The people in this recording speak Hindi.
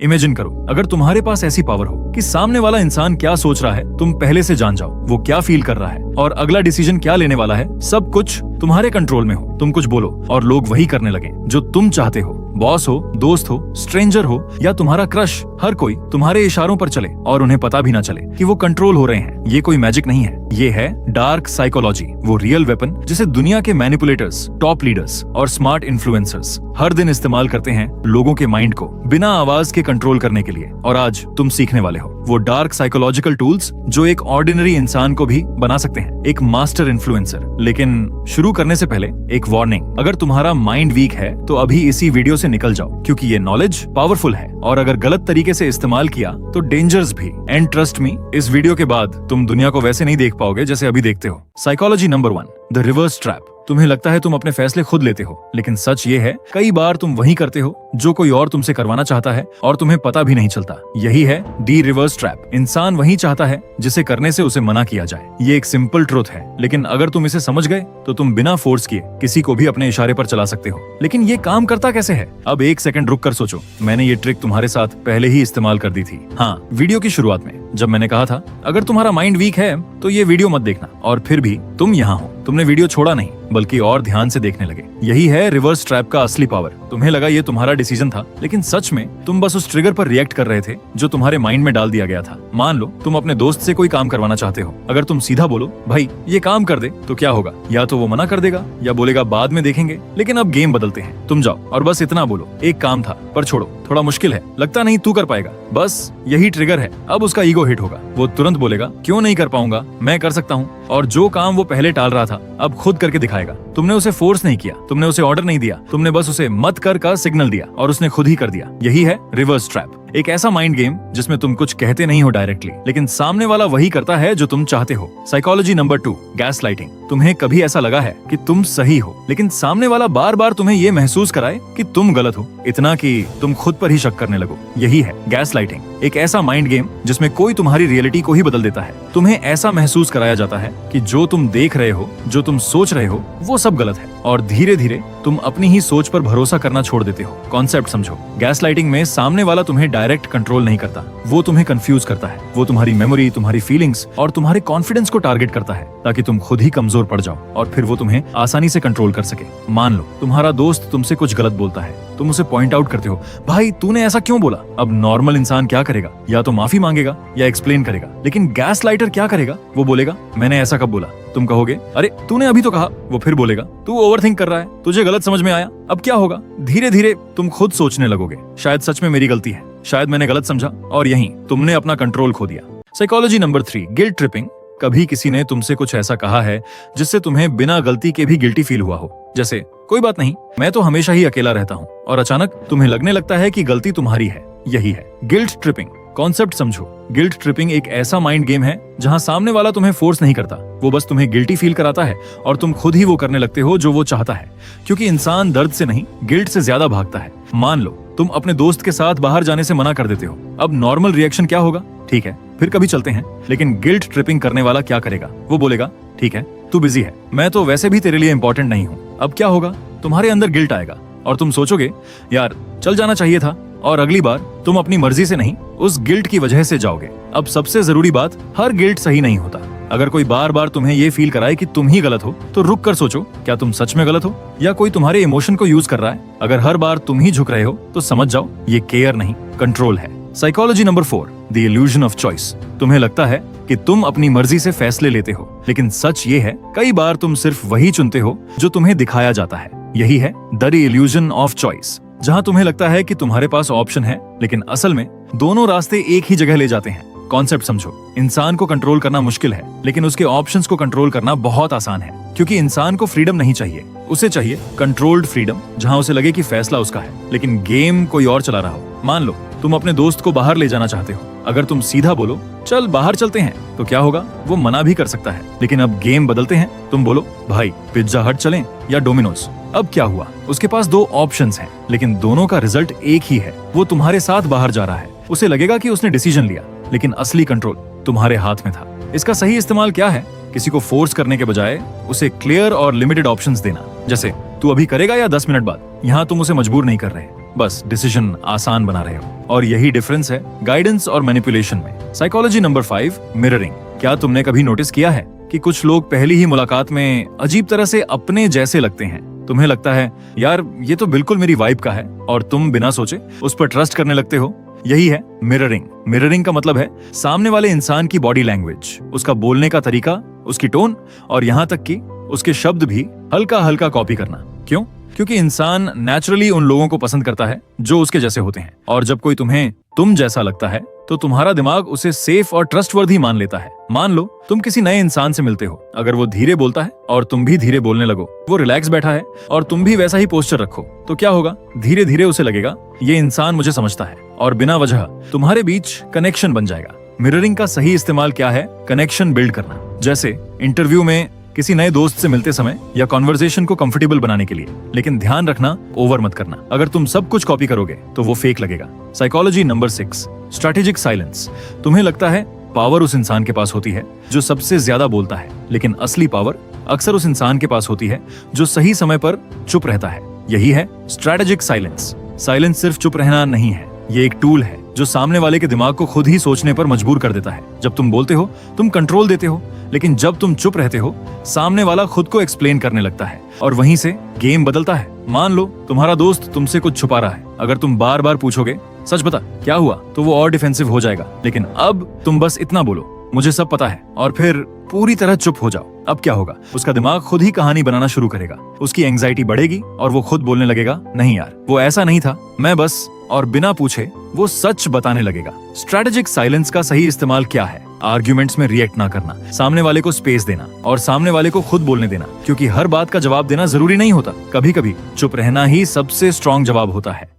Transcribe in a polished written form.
इमेजिन करो अगर तुम्हारे पास ऐसी पावर हो कि सामने वाला इंसान क्या सोच रहा है तुम पहले से जान जाओ, वो क्या फील कर रहा है और अगला डिसीजन क्या लेने वाला है, सब कुछ तुम्हारे कंट्रोल में हो। तुम कुछ बोलो और लोग वही करने लगे जो तुम चाहते हो। बॉस हो, दोस्त हो, स्ट्रेंजर हो या तुम्हारा क्रश, हर कोई तुम्हारे इशारों पर चले और उन्हें पता भी ना चले कि वो कंट्रोल हो रहे हैं। ये कोई मैजिक नहीं है, ये है डार्क साइकोलॉजी, वो रियल वेपन जिसे दुनिया के मैनिपुलेटर्स, टॉप लीडर्स और स्मार्ट इन्फ्लुएंसर्स हर दिन इस्तेमाल करते हैं लोगों के माइंड को बिना आवाज के कंट्रोल करने के लिए। और आज तुम सीखने वाले हो वो डार्क साइकोलॉजिकल टूल्स जो एक ऑर्डिनरी इंसान को भी बना सकते हैं एक मास्टर इन्फ्लुएंसर। लेकिन शुरू करने से पहले एक वार्निंग, अगर तुम्हारा माइंड वीक है तो अभी इसी वीडियो से निकल जाओ, क्योंकि ये नॉलेज पावरफुल है और अगर गलत तरीके से इस्तेमाल किया तो डेंजर्स भी। एंड ट्रस्ट मी, इस वीडियो के बाद तुम दुनिया को वैसे नहीं देख पाओगे जैसे अभी देखते हो। Psychology number 1, the reverse trap. तुम्हें लगता है तुम अपने फैसले खुद लेते हो, लेकिन सच ये है कई बार तुम वही करते हो जो कोई और तुमसे करवाना चाहता है और तुम्हें पता भी नहीं चलता। यही है दी रिवर्स ट्रैप। इंसान वही चाहता है जिसे करने से उसे मना किया जाए। ये एक सिंपल ट्रुथ है, लेकिन अगर तुम इसे समझ गए तो तुम बिना फोर्स किए किसी को भी अपने इशारे पर चला सकते हो। लेकिन ये काम करता कैसे है? अब एक सेकंड रुक कर सोचो। मैंने ये ट्रिक तुम्हारे साथ पहले ही इस्तेमाल कर दी थी। हाँ, वीडियो की शुरुआत में जब मैंने कहा था अगर तुम्हारा माइंड वीक है तो ये वीडियो मत देखना, और फिर भी तुम यहाँ हो। तुमने वीडियो छोड़ा नहीं बल्कि और ध्यान से देखने लगे। यही है रिवर्स ट्रैप का असली पावर। तुम्हें लगा ये तुम्हारा डिसीजन था, लेकिन सच में तुम बस उस ट्रिगर पर रिएक्ट कर रहे थे जो तुम्हारे माइंड में डाल दिया गया था। मान लो तुम अपने दोस्त से कोई काम करवाना चाहते हो। अगर तुम सीधा बोलो भाई ये काम कर दे, तो क्या होगा? या तो वो मना कर देगा या बोलेगा बाद में देखेंगे। लेकिन अब गेम बदलते हैं, तुम जाओ और बस इतना बोलो, एक काम था पर छोड़ो, थोड़ा मुश्किल है, लगता नहीं तू कर पाएगा। बस यही ट्रिगर है। अब उसका ईगो हिट होगा। वो तुरंत बोलेगा क्यों नहीं कर पाऊंगा, मैं कर सकता हूँ। और जो काम वो पहले टाल रहा था अब खुद करके दिखाएगा। तुमने उसे फोर्स नहीं किया, तुमने उसे ऑर्डर नहीं दिया, तुमने बस उसे मत कर का सिग्नल दिया और उसने खुद ही कर दिया। यही है रिवर्स ट्रैप, एक ऐसा माइंड गेम जिसमें तुम कुछ कहते नहीं हो डायरेक्टली, लेकिन सामने वाला वही करता है जो तुम चाहते हो। Psychology number 2, gas lighting. तुम्हें कभी ऐसा लगा है कि तुम सही हो, लेकिन सामने वाला बार बार तुम्हें ये महसूस कराए कि तुम गलत हो, इतना कि तुम खुद पर ही शक करने लगो? यही है गैस लाइटिंग, एक ऐसा माइंड गेम जिसमें कोई तुम्हारी रियलिटी को ही बदल देता है। तुम्हें ऐसा महसूस कराया जाता है कि जो तुम देख रहे हो, जो तुम सोच रहे हो, वो सब गलत है, और धीरे धीरे तुम अपनी ही सोच पर भरोसा करना छोड़ देते हो। कॉन्सेप्ट समझो, गैस लाइटिंग में सामने वाला तुम्हें डायरेक्ट कंट्रोल नहीं करता, वो तुम्हें कंफ्यूज करता है। वो तुम्हारी मेमोरी, तुम्हारी फीलिंग्स और तुम्हारे कॉन्फिडेंस को टारगेट करता है ताकि तुम खुद ही कमजोर पड़ जाओ और फिर वो तुम्हें आसानी से कंट्रोल कर सके। मान लो तुम्हारा दोस्त तुमसे कुछ गलत बोलता है, तुम उसे पॉइंट आउट करते हो, भाई तूने ऐसा क्यों बोला? अब नॉर्मल इंसान क्या करेगा? या तो माफी मांगेगा या एक्सप्लेन करेगा। लेकिन गैस लाइटर क्या करेगा? वो बोलेगा मैंने ऐसा कब बोला? तुम कहोगे अरे तूने अभी तो कहा। वो फिर बोलेगा तू ओवरथिंक कर रहा है, तुझे गलत समझ में आया। अब क्या होगा? धीरे धीरे तुम खुद सोचने लगोगे, शायद सच में मेरी गलती है, शायद मैंने गलत समझा, और यहीं तुमने अपना कंट्रोल खो दिया। Psychology number 3, guilt tripping. कभी किसी ने तुमसे कुछ ऐसा कहा है जिससे तुम्हें बिना गलती के भी गिल्टी फील हुआ हो, जैसे कोई बात नहीं, मैं तो हमेशा ही अकेला रहता हूँ, और अचानक तुम्हें लगने लगता है कि गलती तुम्हारी है। यही है गिल्ट ट्रिपिंग। कॉन्सेप्ट समझो, गिल्ट ट्रिपिंग एक ऐसा माइंड गेम है जहां सामने वाला तुम्हें फोर्स नहीं करता, वो बस तुम्हें गिल्टी फील कराता है और तुम खुद ही वो करने लगते हो जो वो चाहता है, क्योंकि इंसान दर्द से नहीं गिल्ट से ज्यादा भागता है। मान लो तुम अपने दोस्त के साथ बाहर जाने से मना कर देते हो। अब नॉर्मल रिएक्शन क्या होगा? ठीक है फिर कभी चलते हैं। लेकिन गिल्ट ट्रिपिंग करने वाला क्या करेगा? वो बोलेगा ठीक है तू बिजी है, मैं तो वैसे भी तेरे लिए इंपॉर्टेंट नहीं हूँ। अब क्या होगा? तुम्हारे अंदर गिल्ट आएगा और तुम सोचोगे यार चल जाना चाहिए था, और अगली बार तुम अपनी मर्जी से नहीं उस गिल्ट की वजह से जाओगे। अब सबसे जरूरी बात, हर गिल्ट सही नहीं होता। अगर कोई बार बार तुम्हें ये फील कराए कि तुम ही गलत हो, तो रुक कर सोचो क्या तुम सच में गलत हो या कोई तुम्हारे इमोशन को यूज कर रहा है। अगर हर बार तुम ही झुक रहे हो तो समझ जाओ ये केयर नहीं कंट्रोल है। Psychology number 4, the illusion of choice. तुम्हें लगता है कि तुम अपनी मर्जी से फैसले लेते हो, लेकिन सच ये है कई बार तुम सिर्फ वही चुनते हो जो तुम्हें दिखाया जाता है। यही है द इल्यूजन ऑफ चॉइस, जहां तुम्हें लगता है कि तुम्हारे पास ऑप्शन है, लेकिन असल में दोनों रास्ते एक ही जगह ले जाते हैं। कॉन्सेप्ट समझो, इंसान को कंट्रोल करना मुश्किल है, लेकिन उसके ऑप्शंस को कंट्रोल करना बहुत आसान है, क्योंकि इंसान को फ्रीडम नहीं चाहिए, उसे चाहिए कंट्रोल्ड फ्रीडम, जहां उसे लगे कि फैसला उसका है, लेकिन गेम कोई और चला रहा हो। मान लो तुम अपने दोस्त को बाहर ले जाना चाहते हो। अगर तुम सीधा बोलो चल बाहर चलते हैं, तो क्या होगा? वो मना भी कर सकता है। लेकिन अब गेम बदलते हैं, तुम बोलो भाई पिज्जा हट चलें या डोमिनोज। अब क्या हुआ? उसके पास 2 ऑप्शंस हैं, लेकिन दोनों का रिजल्ट एक ही है। वो तुम्हारे साथ बाहर जा रहा है, उसे लगेगा कि उसने डिसीजन लिया, लेकिन असली कंट्रोल तुम्हारे हाथ में था। इसका सही इस्तेमाल क्या है? किसी को फोर्स करने के बजाय उसे क्लियर और लिमिटेड ऑप्शंस देना, जैसे तू अभी करेगा या 10 मिनट बाद। यहाँ तुम उसे मजबूर नहीं कर रहे, बस डिसीजन आसान बना रहे हो। और यही डिफरेंस है गाइडेंस और मैनिपुलेशन में। Psychology number 5, mirroring. क्या तुमने कभी नोटिस किया है कि कुछ लोग पहली ही मुलाकात में अजीब तरह से अपने जैसे लगते हैं? तुम्हें लगता है यार ये तो बिल्कुल मेरी वाइब का है, और तुम बिना सोचे उस पर ट्रस्ट करने लगते हो। यही है मिररिंग। मिररिंग का मतलब है सामने वाले इंसान की बॉडी लैंग्वेज, उसका बोलने का तरीका, उसकी टोन और यहाँ तक कि उसके शब्द भी हल्का हल्का कॉपी करना। क्यों? क्योंकि इंसान नेचुरली उन लोगों को पसंद करता है जो उसके जैसे होते हैं, और जब कोई तुम्हें तुम जैसा लगता है तो तुम्हारा दिमाग उसे सेफ और ट्रस्टवर्दी मान लेता है। मान लो तुम किसी नए इंसान से मिलते हो, अगर वो धीरे बोलता है और तुम भी धीरे बोलने लगो, वो रिलैक्स बैठा है और तुम भी वैसा ही पोस्चर रखो, तो क्या होगा? धीरे धीरे उसे लगेगा ये इंसान मुझे समझता है, और बिना वजह तुम्हारे बीच कनेक्शन बन जाएगा। मिररिंग का सही इस्तेमाल क्या है? कनेक्शन बिल्ड करना। जैसे इंटरव्यू में किसी नए दोस्त से मिलते समय या कॉन्वर्सेशन को कंफर्टेबल बनाने के लिए। लेकिन ध्यान रखना, ओवर मत करना। अगर तुम सब कुछ कॉपी करोगे तो वो फेक लगेगा। Psychology number 6, strategic silence. तुम्हें लगता है पावर उस इंसान के पास होती है जो सबसे ज्यादा बोलता है, लेकिन असली पावर अक्सर उस इंसान के पास होती है जो सही समय पर चुप रहता है। यही है स्ट्रैटेजिक साइलेंस। साइलेंस सिर्फ चुप रहना नहीं है, ये एक टूल है जो सामने वाले के दिमाग को खुद ही सोचने पर मजबूर कर देता है। जब तुम बोलते हो तुम कंट्रोल देते हो, लेकिन जब तुम चुप रहते हो सामने वाला खुद को एक्सप्लेन करने लगता है, और वहीं से गेम बदलता है। मान लो तुम्हारा दोस्त तुमसे कुछ छुपा रहा है। अगर तुम बार बार पूछोगे सच बता क्या हुआ, तो वो और डिफेंसिव हो जाएगा। लेकिन अब तुम बस इतना बोलो मुझे सब पता है, और फिर पूरी तरह चुप हो जाओ। अब क्या होगा? उसका दिमाग खुद ही कहानी बनाना शुरू करेगा। उसकी एंजाइटी बढ़ेगी और वो खुद बोलने लगेगा नहीं यार वो ऐसा नहीं था, मैं बस, और बिना पूछे वो सच बताने लगेगा। स्ट्रैटेजिक साइलेंस का सही इस्तेमाल क्या है? आर्ग्यूमेंट्स में रिएक्ट ना करना, सामने वाले को स्पेस देना और सामने वाले को खुद बोलने देना, क्योंकि हर बात का जवाब देना जरूरी नहीं होता। कभी कभी चुप रहना ही सबसे स्ट्रॉन्ग जवाब होता है।